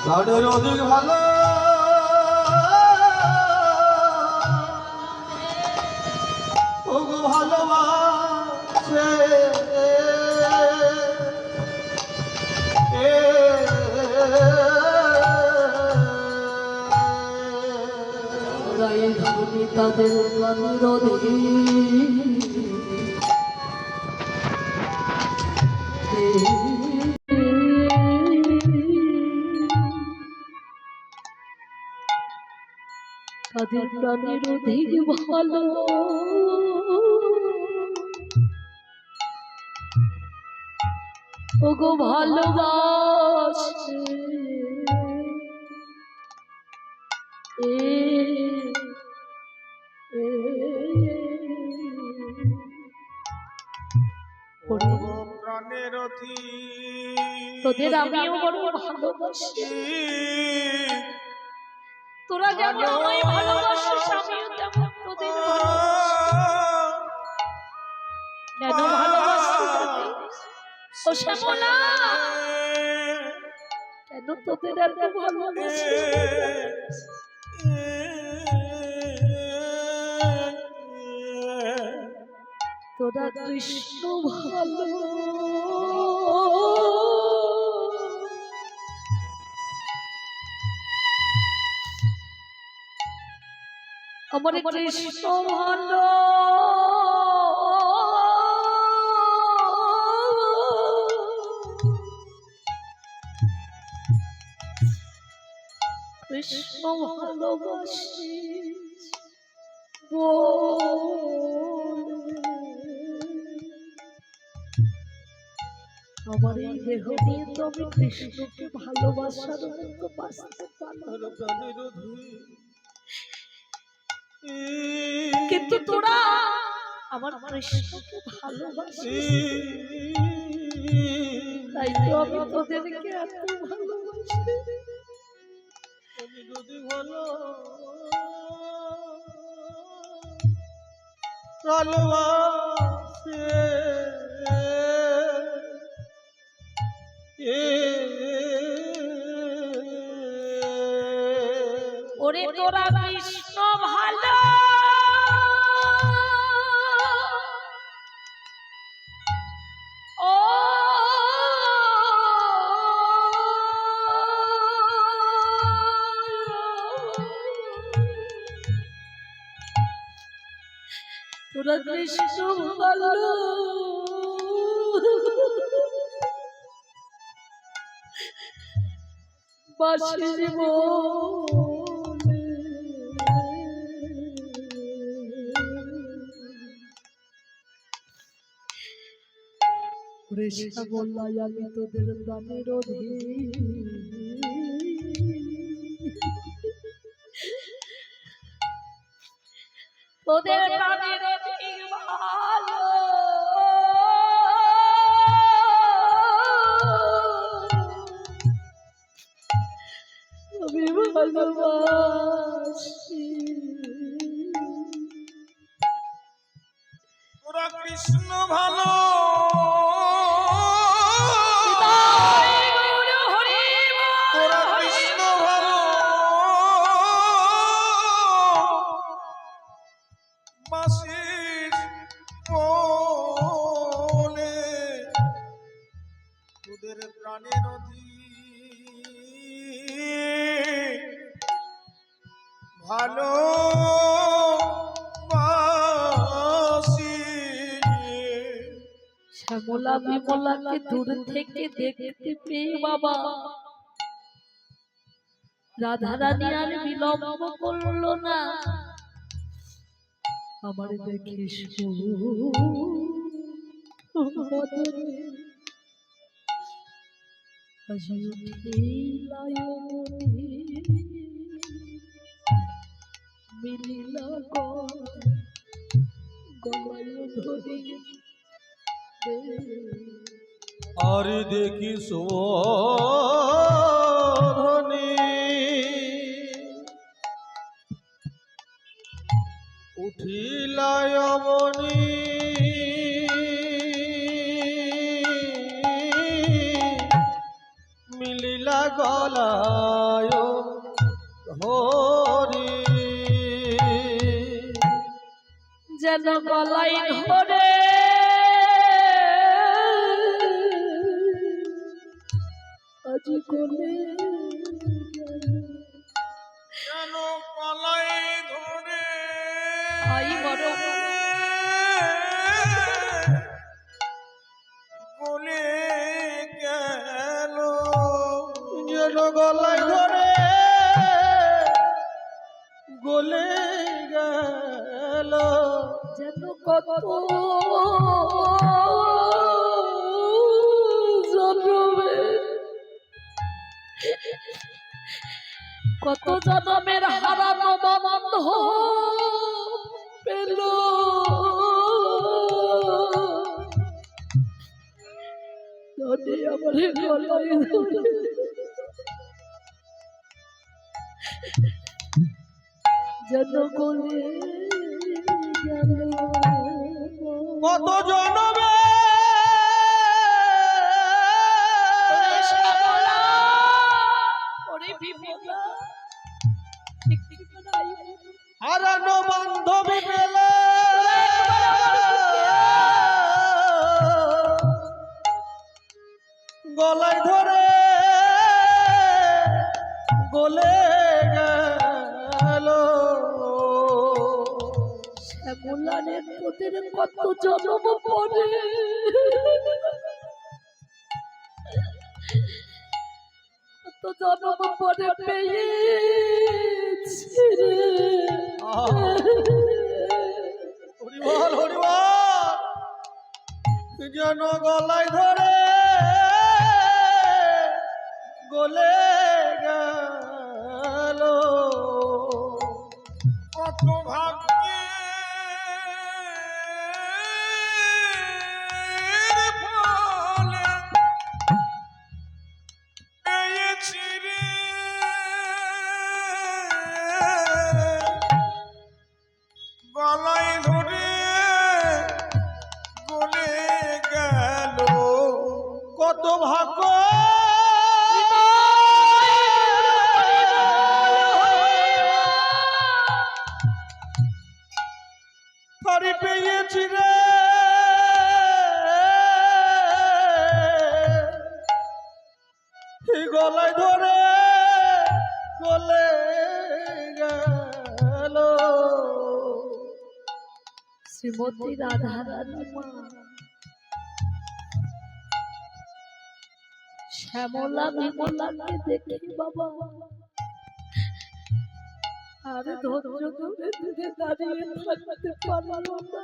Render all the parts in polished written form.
প্রাণের অধিক ভালো ওগো ভালোবাসে তাদের প্রাণের অধিক তাদের প্রাণের অধিক ভালো ওগো ভালোবাসে প্রাণের তোদের আমিও বড় ভালোবাসি তোরা যেমন আমায় ভালোবাসিস আমিও তেমন তোদের কেন ভালোবাসিস ও শ্যামলা কেন তোদের এত ভালোবাসি তোরা কৃষ্ণ ভালো আমার কৃষ্ণ ভালো কৃষ্ণ ভালোবাসি আমার এই দেহ নিয়ে তো আমি কৃষ্ণকে ভালোবাসার মতো বাঁচতে পারলাম কিন্তু তোরা আমার কৃষ্ণকে ভালোবাসিস তাই তো আমি তোদেরকে এত ভালোবাসি যদি ভালো ভালোবাসে ওরে তোরা কৃষ্ণ ভালো ও তোরা কৃষ্ণ ভালো বাসির বললাই আমি তোদের প্রাণের অধীন তোদের প্রাণের অধীন ভালো আমি ভালোবাসি তোরা কৃষ্ণ ভালো তোরা কৃষ্ণ ভালো বাসিস বলে তোদের প্রাণের ভালো শ্যামলা বিমলাকে দূর থেকে দেখতে পেয়ে বাবা রাধারানী আর বিলম্ব করলো না আমার দেখিস মিলিলা গলায় ধরি আর দেখি সোধনী উঠিলায় অবনী মিলিলা গলায় হরি যেন গলাই ধরে আজি কোলে যেন গলাই ধরে আই বড় কোলে গেল যেন গলাই ধরে গলে গেল যেন কত কত জনমের হারানো বন্ধ পেল যদি আমার গলায় ধরে যেন গলে গেল কত জনমে হারানো বান্ধবী পেলে গলায় ধরে গলে গেল শ্যামলানের তোদের কত জন্ম পরে কত জন্ম পরে পেয়েছি রে। হরিবল হরিবল যেন গলায় ধরে গলে গেল কত ভাগ্যে ফলে পেয়েছি রে গলায় ধরে গলে গেল কত ভাগ্য ধরে পেয়েছি রে গলায় ধরে গলে গেল শ্রীমতী রাধারানী মা শ্যামলা বিমলাকে দেখি বাবা আর ধৈর্য ধরে ধরে দাঁড়িয়ে থাকতে পারলো না।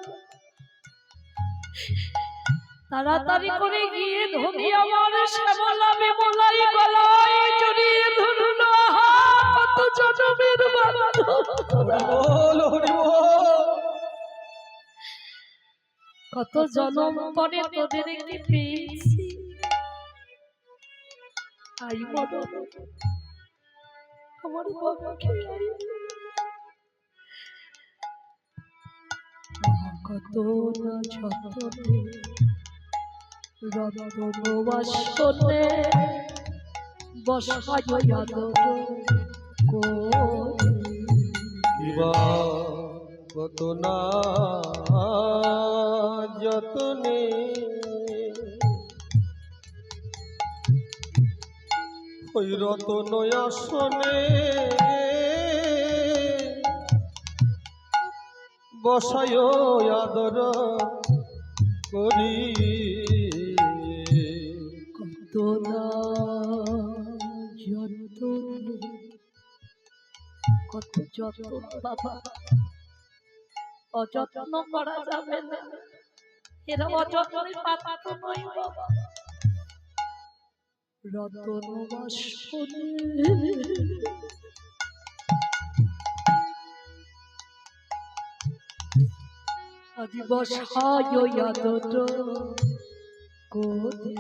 তাড়াতাড়ি করে গিয়ে ধরি আমার শ্যামলা বিমলাই গলায় জড়িয়ে ধরলো কত জনমের কত জনম পরে তোদেরকে পেয়েছি আই বড় আমার বাবাকে কত না যতনে রতন বাসনে বসায় আদর কিবা কত না যতনে ওই রতন আসনে বসায় আদর করি কত না যতনে কত যতন বাবা অযত্ন করা যাবে না এরা অযত্নের পাত্র নয় বাবা রতন বাসনে আজি বসায় আদর কোদে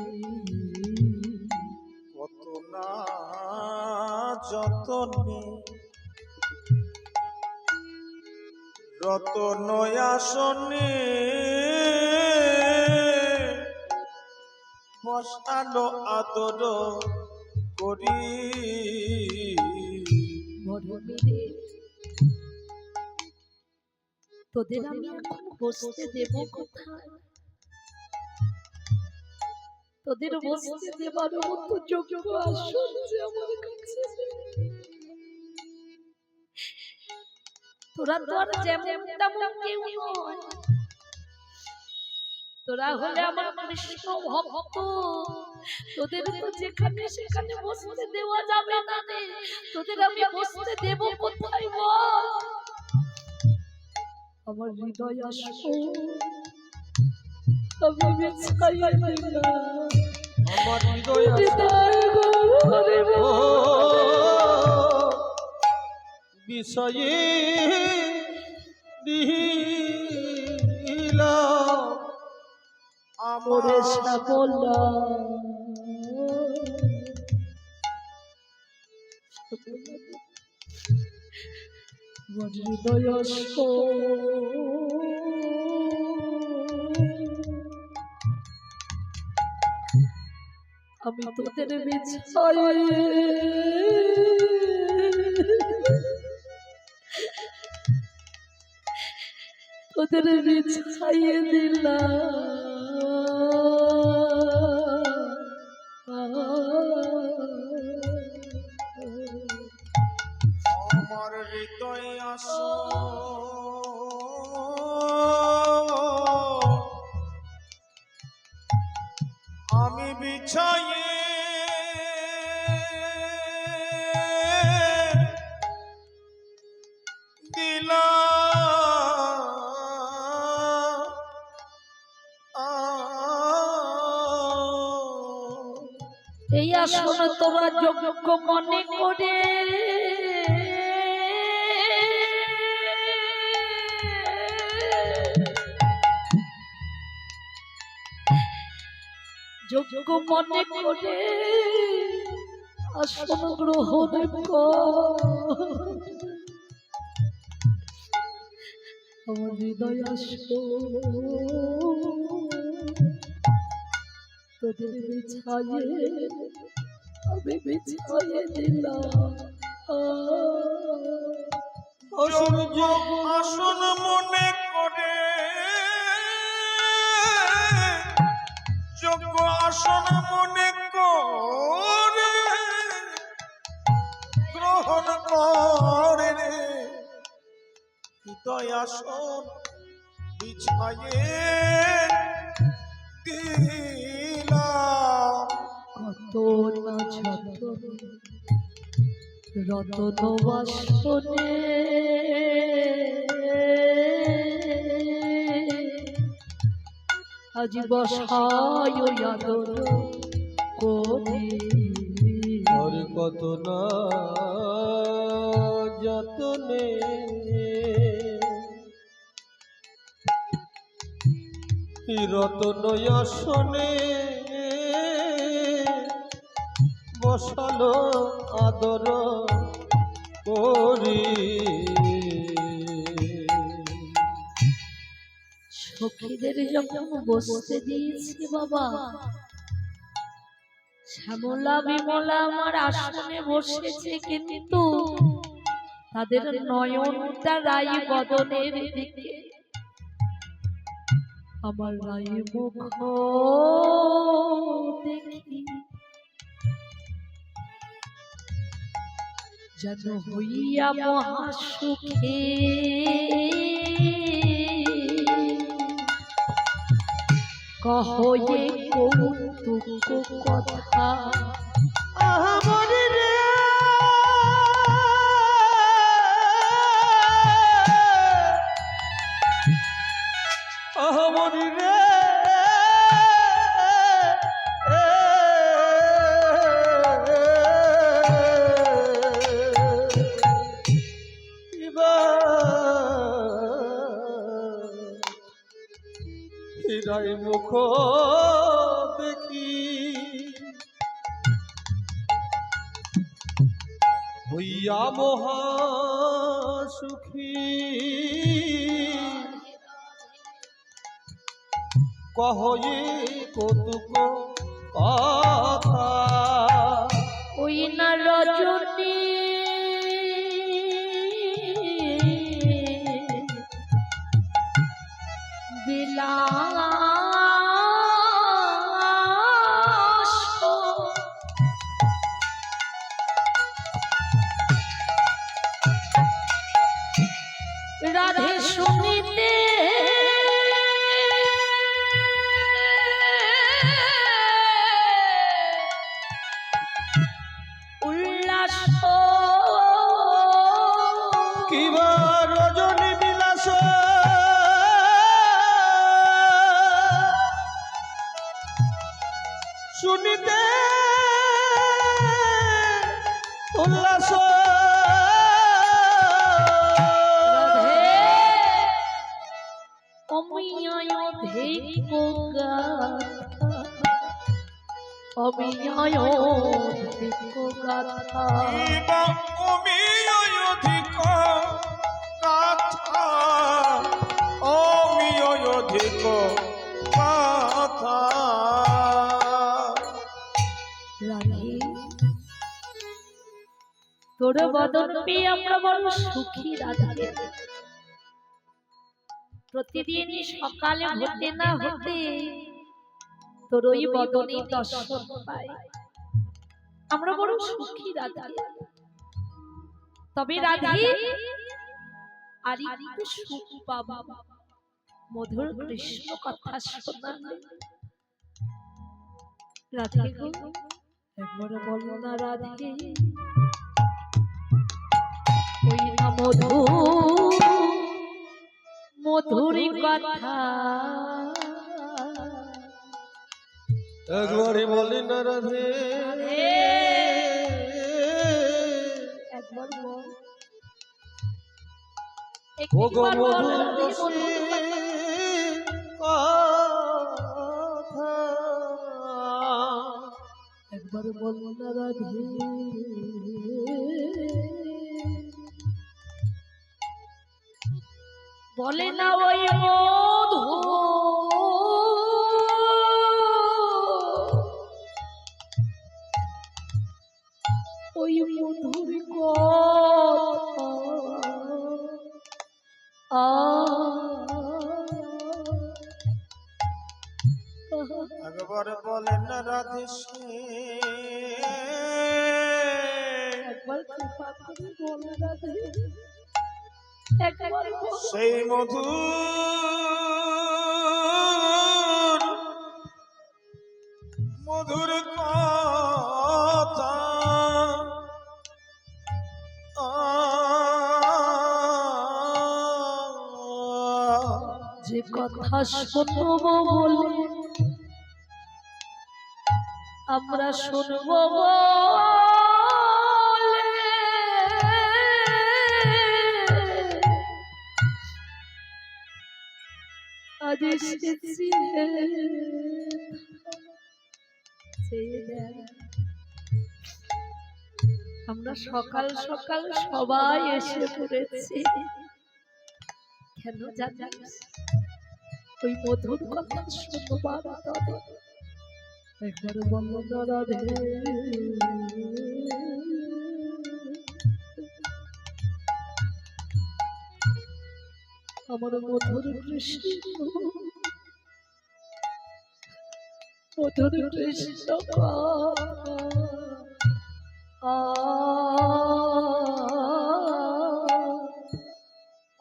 কত না যতনে রতন আসনে বসালো আদর করি মরমিরে তোদের আমি এখন বসতে দেব কোথায়? তোদের বসতে দেবার মতো যোগ্য আসন যে আমার কাছে তোরা তো আর যেমন তেমন কেউ নয়। তোরা হলে আমার কৃষ্ণ ভক্ত, তোদের তো যেখানে সেখানে বসতে দেওয়া যাবে না রে। তোদের আমি বসতে দেব কোথায় বল? আমার হৃদয় আসো, আমি বিছাইয়া দিলাম আমার হৃদয় বিষয়ে দিলাম আমরে সাবলা হৃদয় আসো, আমি তোদের বিছাই তোদের বিছাইয়ে দিলাম। আমার হৃদয় আসো, আমি বিছাইয়ে দিলাম। এই আসন তোরা যোগ্য মনে করে যোগ্য মনে করে আসন গ্রহণ কর। আমার হৃদয় আসো, তোদের বিছাইয়ে আমি বিছাইয়ে দিলাম। আসন মনে করে যোগ্য আসন মনে করে গ্রহণ করে রে হৃদয় আসন বিছাইয়ে দিলাম। কত না যতন রতন বাসনে আজ বসায় আদর করে। আর কত না যতনে রতন আসনে বসালো আদর করি। সখীদের যখন বসতে দিয়েছি বাবা, শ্যামলা বিমলা আমার আসনে বসেছে, কিন্তু তাদের নয়নটা রাই বদনের দিকে আমার রাই মুখ দেখি যেন হইয়া মহাসুখে কহয়ে কৌতুক কথা। আমার রে আমার রে হীরাই মুখ দেখি হইয়া মহা সুখী কহয়ে কৌতুক কথা। ওই নদীতে উল্লাস তোর বদন পেয়ে আমরা বড় সুখী রাধে। প্রতিদিন সকালে হতে না হতে তোর ওই বদনে দর্শন পাই, আমরা বড় সুখী রাধে। তবে রাধে আর একটু সুখ পাবা, মধুর কৃষ্ণ কথা শোনালে। রাধে গো একবার বলো না রাধে, ওই না মধু মধুর কথা, একবারই বলি না রাধে, একবার বল, ও গো একবার বল মধুর রাধে, কথা, একবার বল না রাধে। বলে না ওই মধু ওই মধুর কথা, একবার বলে না রাধে সে, একবার কৃপা করে বল রাধে, একবার বল। সেই মধু মধুর কথা যে কথা শুনবো বলে আমরা শুনবো বলে, আজ এসেছি আমরা সকাল সকাল সবাই এসে পড়েছি, কেন জানিস? ওই মধুর কথা শুনবার তবে একবার বলো না রাধে। আমার মধুর কৃষ্ণ, মধুর কৃষ্ণ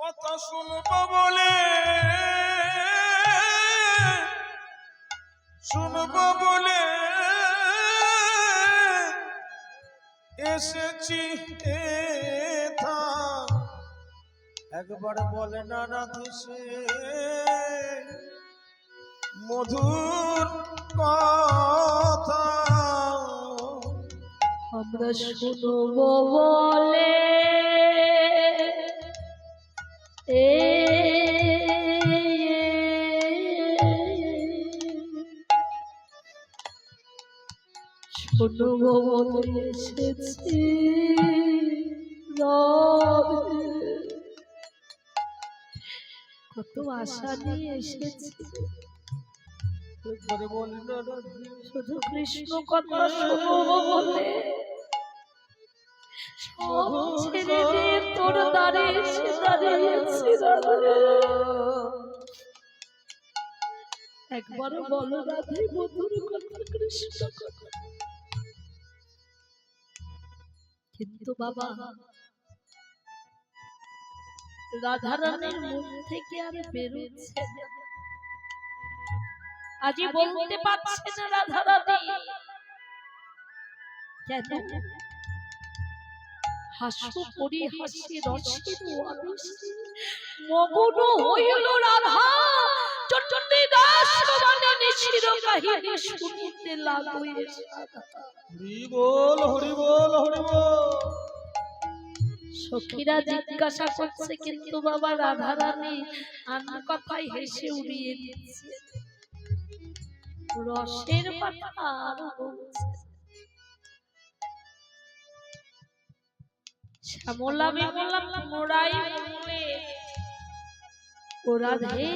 কথা শুনবো বলে, শুনবো বলে এসেছি এথা, একবার বলে না রাধে সে মধুর কথা, আমরা শুনবো বলে শুনবো বলে এসেছি রাধে। কত আশা নিয়ে এসেছি, একবার বলে না রাধে, শুধু কৃষ্ণ কথা শুনবো বলে সব ছেড়ে দিয়ে তোর দ্বারে এসে দাঁড়িয়েছি রাধে। একবার বলো রাধে মধুর কথা, কৃষ্ণ কথা। কিন্তু বাবা রাধারানীর মুখ থেকে আর বেরোচ্ছে না, আজই বলতে পারছে না রাধারানী। কেন? হাস্য পরিহাসে রসের আবেশে মগ্ন হইল রাধা চণ্ডীদাস মানে নিশির কাহিনী শুনিতে লাগুয়ে হরি বল হরি বল হরি বল। সখীরা জিজ্ঞাসা করছে কিন্তু বাবা রাধারানী আনা কথায় হেসে উড়িয়ে দিচ্ছে। রসের কথা আরো বলছে। শ্যামলা বিমলা মোড়াই বলে, ও রাধে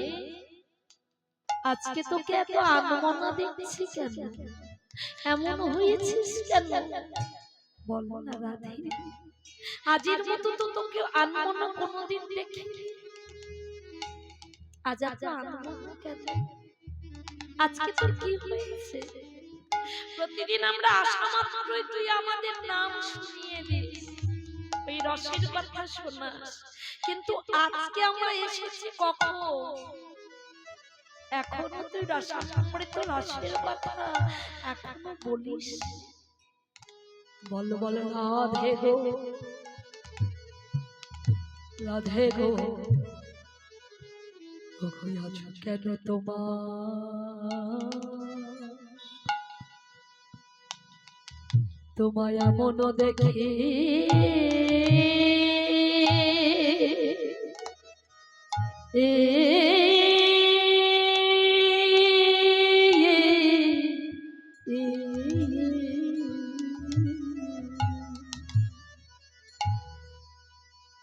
আজকে তোকে এত আনমনা দেখছি কেন, এমন হয়েছিস কেন বল না রাধে। আজের মতো তো তোকে আনমনা কোনোদিন দেখিনি, আজ এত আনমনা কেন, আজকে তোর কি হয়েছে? প্রতিদিন আমরা আসা মাত্রই তুই আমাদের নাম শুনিয়ে দিস, ওই রসের কথা শোনাস, কিন্তু আজকে আমরা এসেছি কখন, এখনো তুই রসের পরে তো রসের কথা এখনো বলিস। বল বল রাধে গো রাধে গো, আজ কেন তোমায় এমন দেখি,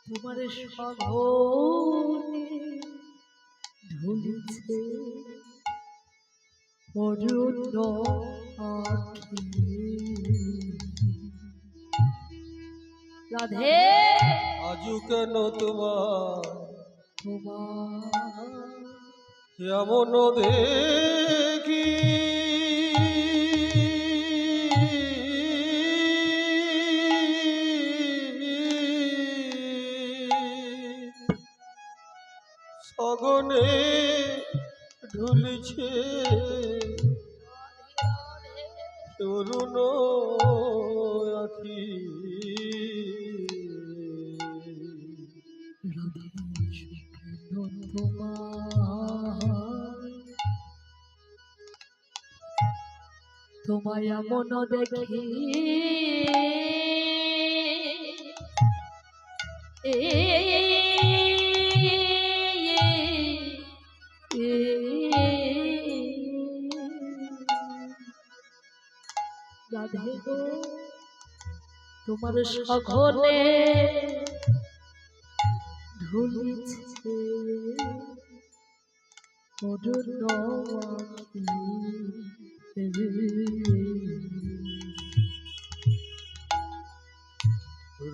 তোমার সঘনে ঢুলেছে অরুণ আখি। রাধে আজু কেন তোমার এমন দেখি, সগনে ঢুলিছে তরুণ আখি। তোমায় এমন দেখি, রাধে গো তোমার সঘনে ঢুলিছে অরুণ আখি।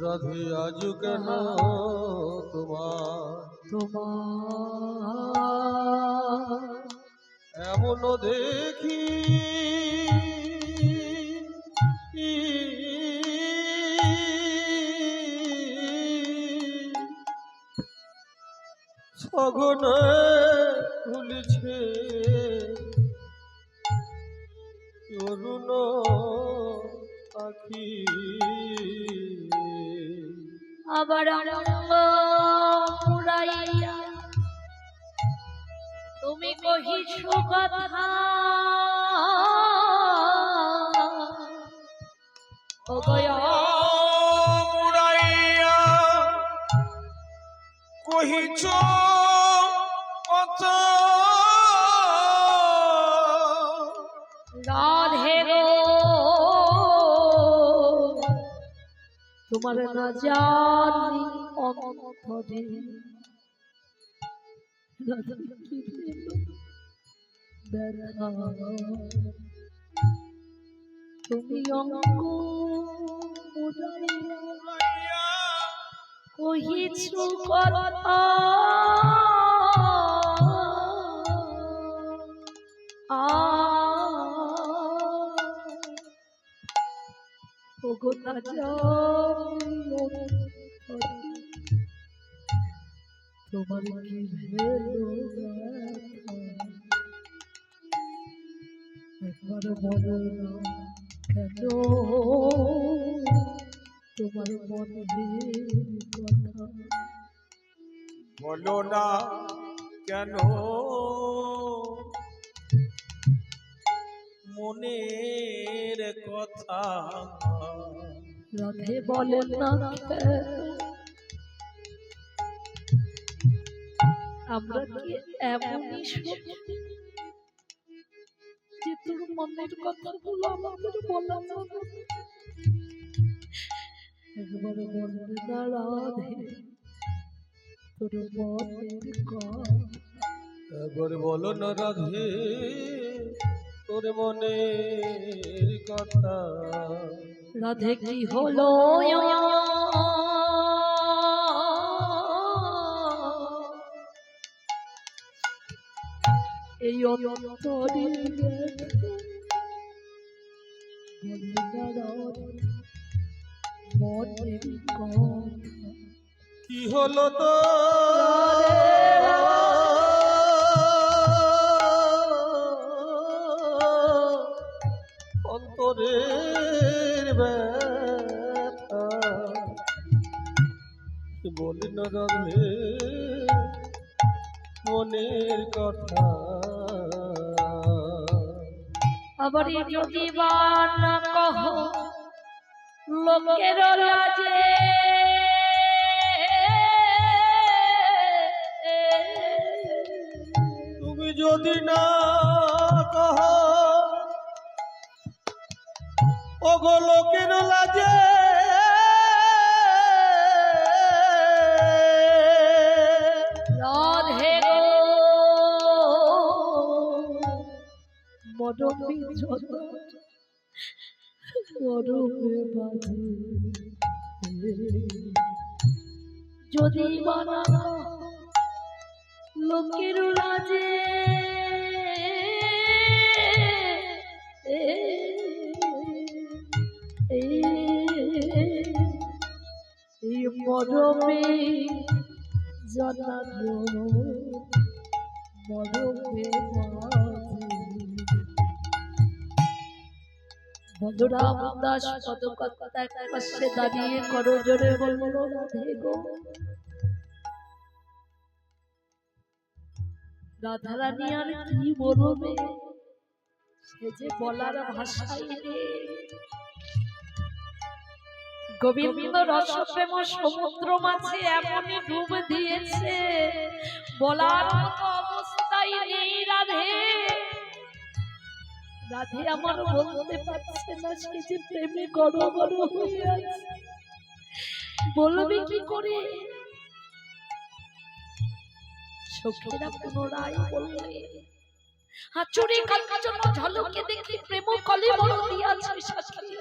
রাধে আজ কেন তোমার এমন দেখি, সঘনে ভুলিছে অরুণ আখি। আবার পুরাইয়া তুমি কহিস কথা, ও গয়া মুড়াইয়া কহিছ কথা, রাধে গো তোমার না জানি অন্তরে ব্যথা, তুমি অঙ্গ মুড়াইয়া কহিছু কথা, ওগো না জানি তোমার কি ভেলো একবার বলো না কেন তোমার মনের কথা, বলো না কেন মনের কথা রাধে বলে না কেন? আমরা কি এমনই সখী যে তোর মনের কথাগুলো আমাদের বলা যাবে না? একবার বলে না রাধে তোর মনের কথা। একবার বলো না রাধে তোর মনের কথা। রাধে কি হলো এই অন্তরের মনের কথা। কি হলো তো অন্তরের ব্যথা বলি না রাধে মনের কথা। আবার যদি বা না কহ লোকের লাজে তুমি যদি না কহ ওগো লোকের লাজে রাধে গো মরমে মরমে বাজে যদি মানা লোকের লাজে এই মরমে জানার মরমে বলরাম দাস পদকর্তার পাশে দাঁড়িয়ে করজোরে বলল রাধে গো রাধারানী আর কি বলবে সে যে বলার ভাষাই নেই। গোবিন্দ রসপ্রেম সমুদ্র মাঝে এমনই ডুব দিয়েছে বলার মতো অবস্থায় নেই রাধে। রাধে আমার বলতে পারছে না সে যে প্রেমে গড়গড় হয়ে আছে বলবে কি করে। সখীরা পুনরায় বললে হাচুরি কাঞ্চন ঝলকে দেখি প্রেম কলিবল দিয়াছে সখী।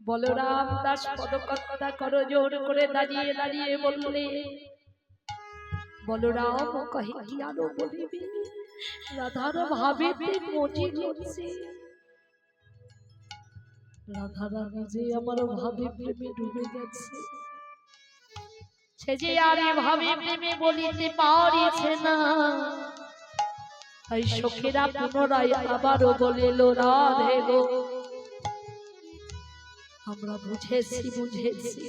বলরাম দাস পদকর্তা করজোড় করে দাঁড়িয়ে দাঁড়িয়ে বললে বলরাম কহে কি আরো বলিবে রাধার ভাবেতে মজি হচ্ছে। রাধারানী যে আমার ভাবে প্রেমে ডুবে গেছে সে যে আর ভাবে প্রেমে বলিতে পারিছে না। তাই সখীরা পুনরায় আবারও বলিল রাধে গো আমরা বুঝেছি বুঝেছি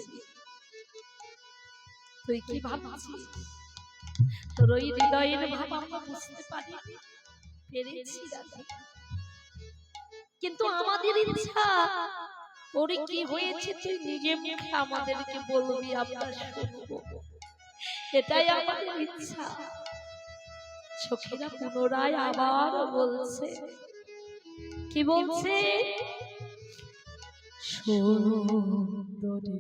তুই কি ভাবছিস তোর ওই হৃদয়ের ভাব আমরা বুঝতে পারি পেরেছি রাধে কিন্তু আমাদের ইচ্ছা ওরে কি হয়েছে তুই নিজে মুখে আমাদেরকে বলবি আমরা শুনবো এটাই আমাদের ইচ্ছা। সখীরা পুনরায় আবার বলছে কি বলছে সুন্দরী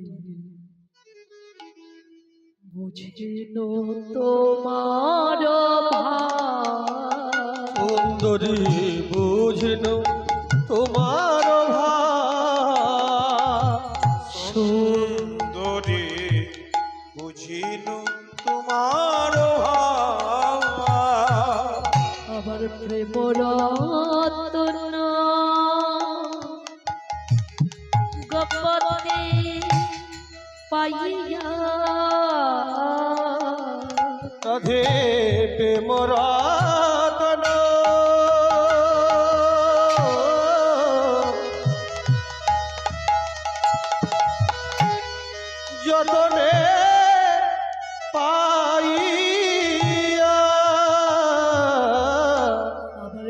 বুঝিল তোমার সুন্দরী বুঝিল তোমার সুন্দরী বুঝিল তোমার আবার প্রেম রতন গপতে পাইয়া রাধে প্রেম রতন যতনে পাইয়া আবার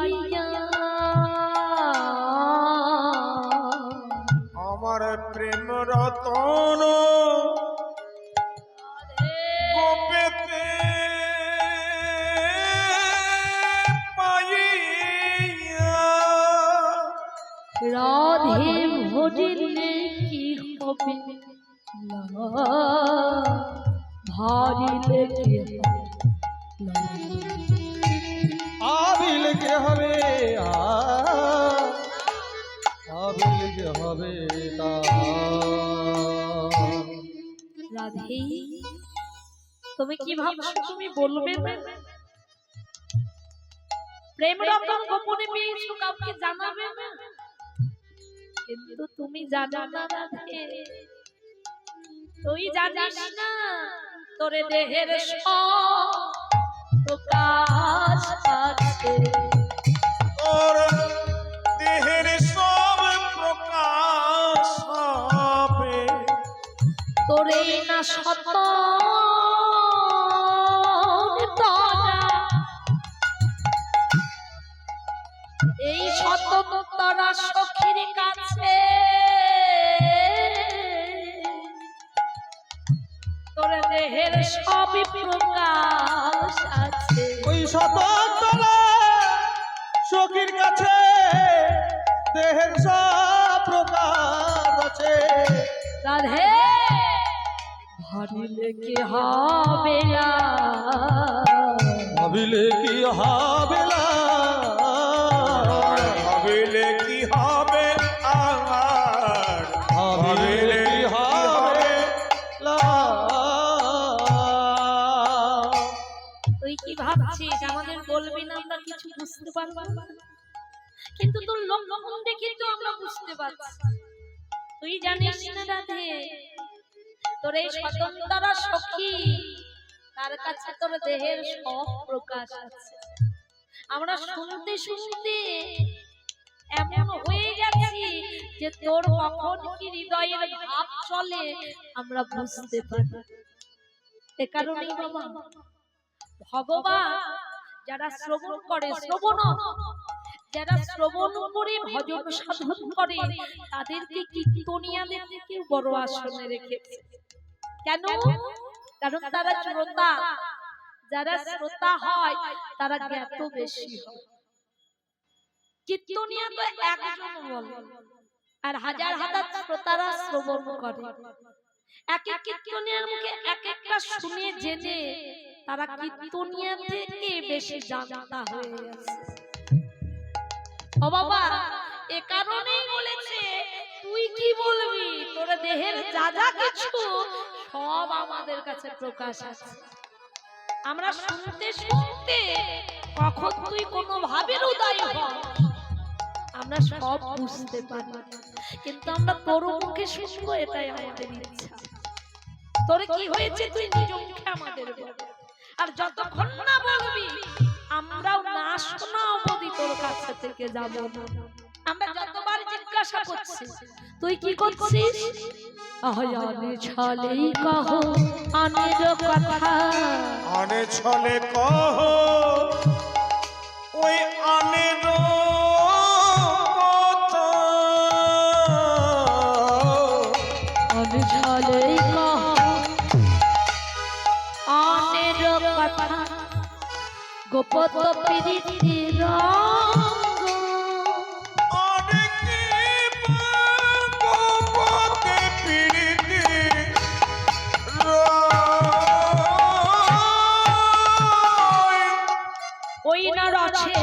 পাইয়া আমার প্রেম রতন গোপেতে পাইয়া রাধে ভজিলে কি হবে না, ভারিলে কি আবিল কে হবে আবিল কে হবে তা রাধে তুমি কি ভাবছো তুমি বলবে না? প্রেম রতন গোপনে পেয়েছো কাউকে জানাবে না, কিন্তু তুমি জানো না রাধে, তুই জানিস না তোরে দেহের সব প্রকাশ আছে, তোর দেহের সব প্রকাশ হবে তোরে না শত এই শত তারা সখীর কাছে তোর দেহের সবই প্রকাশ আছে, ওই শততলা সখীর কাছে দেহের সব প্রকাশ আছে রাধে ভারিলে কি হবে না, ভাবিলে কি হবে না ভাবিলে কি হবে আমার ভাবিলে কি হবে না তুই কি ভাবছিস আমাদের বলবি না আমরা কিছু বুঝতে পারবো না, কিন্তু তোর লক্ষণ দেখে তো আমরা বুঝতে পারছি, তুই জানিস না রাধে তোর এই স্বতন্ত্র সখী তার কাছে তোর দেহের সব প্রকাশ আছে, আমরা শুনতে শুনতে এমন হয়ে গেছি যে তোর কখন কি হৃদয়ের ভাব চলে আমরা বুঝতে পারি, এ কারণেই বাবা ভগবান যারা শ্রবণ করে শ্রবণ যারা শ্রবণ করে ভজন সাধন করে তাদেরকে কীর্তনিয়াদের থেকে বড় আসনে রেখেছে, কেন? কারণ তারা শ্রোতা, যারা শ্রোতা হয় তারা জ্ঞাত বেশি হয়, কীর্তনিয়া তো একজন বলে আর হাজার হাজার শ্রোতারা শ্রবণ করে, এক এক কীর্তনিয়ার মুখে এক একটা শুনে জেনে তারা কীর্তনিয়া থেকে বেশি জানতা হয়ে গেছে। ও বাবা এ কারণেই বলেছে তুই কি বলবি তোর দেহের যা যা কিছু সব আমাদের কাছে প্রকাশ আছে, আমরা শুনতে শুনতে কখন তুই কোনো ভাবের উদয় হ আমরা সব বুঝতে পারি, কিন্তু আমরা তোর মুখে শুনবো এটাই আমাদের ইচ্ছা, তোর কি হয়েছে তুই নিজ মুখে আমাদের বল, আর যতক্ষণ না বলবি আমরাও না শোনা অবধি তোর কাছে থেকে যাব না, আমরা যতবার জিজ্ঞাসা করছি তুই কি করছিস, আহায়ানে ছলেই কহো আনের কথা, আনে ছলে কহ ওই আনের কথা, আনে ছলেই কহো আনের কথা, গোপত প্রীতি রঙ্গ অনেকে গোপতে প্রীতি রয় ওই না রছে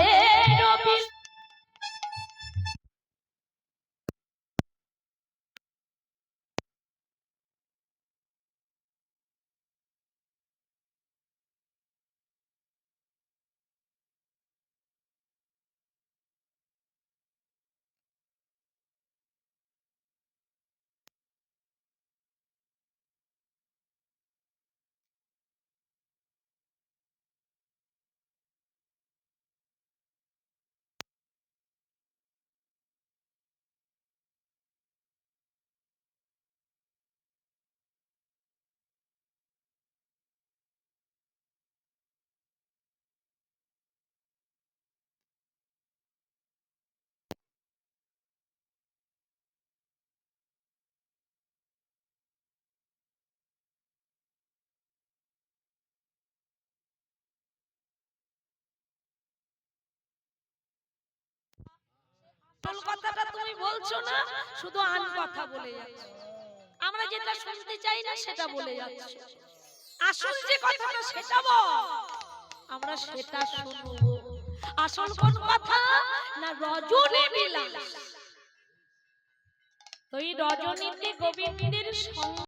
আসল কথাটা তুমি বলছো না, শুধু আন কথা বলে যাচ্ছ। আমরা যেটা শুনতে চাই না সেটা বলে যাচ্ছ। আসল যে কথাটা সেটা বল, আমরা সেটা শুনবো। আসল কোন কথা? না রজনী বিলাস। তো এই রজনীতে গোবিন্দের সঙ্গ